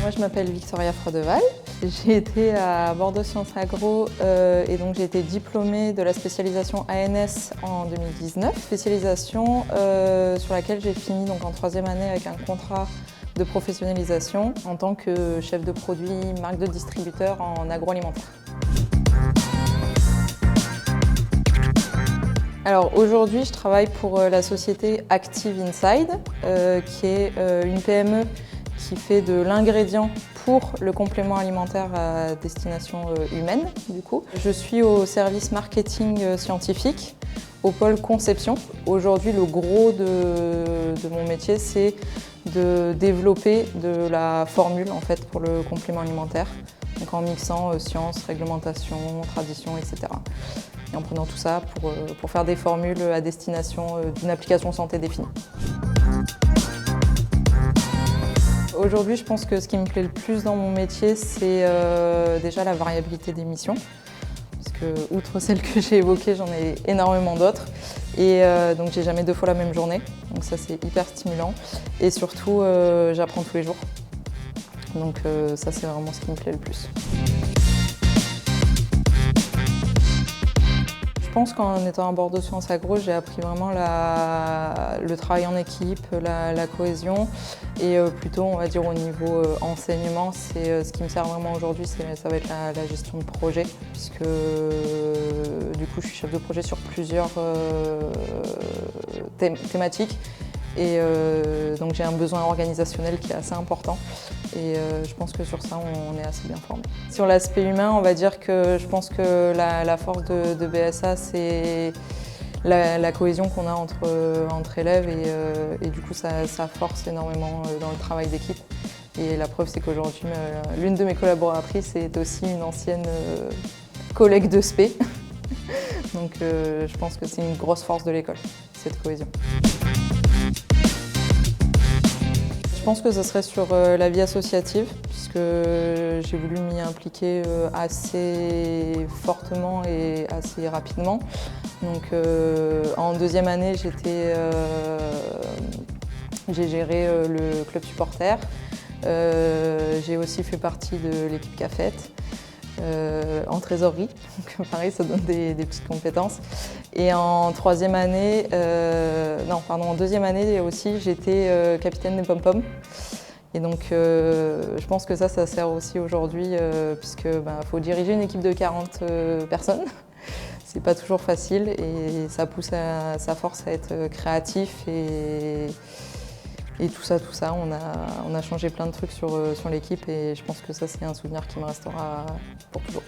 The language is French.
Moi, je m'appelle Victoria Frodeval. J'ai été à Bordeaux Sciences Agro et donc j'ai été diplômée de la spécialisation ANS en 2019. Spécialisation sur laquelle j'ai fini donc en troisième année avec un contrat de professionnalisation en tant que chef de produit, marque de distributeur en agroalimentaire. Alors aujourd'hui, je travaille pour la société Active Inside, qui est une PME qui fait de l'ingrédient pour le complément alimentaire à destination humaine, du coup. Je suis au service marketing scientifique, au pôle conception. Aujourd'hui, le gros de mon métier, c'est de développer de la formule en fait, pour le complément alimentaire, donc en mixant science, réglementation, tradition, etc. Et en prenant tout ça pour faire des formules à destination d'une application santé définie. Aujourd'hui, je pense que ce qui me plaît le plus dans mon métier, c'est déjà la variabilité des missions. Parce que, outre celles que j'ai évoquées, j'en ai énormément d'autres. Et donc, j'ai jamais deux fois la même journée. Donc ça, c'est hyper stimulant. Et surtout, j'apprends tous les jours. Donc ça, c'est vraiment ce qui me plaît le plus. Je pense qu'en étant à Bordeaux Sciences Agro, j'ai appris vraiment le travail en équipe, la cohésion et plutôt, on va dire, au niveau enseignement, c'est ce qui me sert vraiment aujourd'hui, ça va être la gestion de projet puisque du coup, je suis chef de projet sur plusieurs thématiques et donc j'ai un besoin organisationnel qui est assez important et je pense que sur ça, on est assez bien formé. Sur l'aspect humain, on va dire que je pense que la force de BSA, c'est la cohésion qu'on a entre élèves et du coup, ça force énormément dans le travail d'équipe. Et la preuve, c'est qu'aujourd'hui, l'une de mes collaboratrices est aussi une ancienne collègue de SPE. Donc je pense que c'est une grosse force de l'école, cette cohésion. Je pense que ce serait sur la vie associative, puisque j'ai voulu m'y impliquer assez fortement et assez rapidement. Donc en deuxième année, j'ai géré le club supporter. J'ai aussi fait partie de l'équipe cafette. En trésorerie, donc pareil, ça donne des petites compétences. Et en troisième année, en deuxième année aussi, j'étais capitaine des pom-pom. Et donc, je pense que ça sert aussi aujourd'hui, puisque faut diriger une équipe de 40 personnes. C'est pas toujours facile et ça force à être créatif et tout ça, on a changé plein de trucs sur l'équipe et je pense que ça, c'est un souvenir qui me restera pour toujours.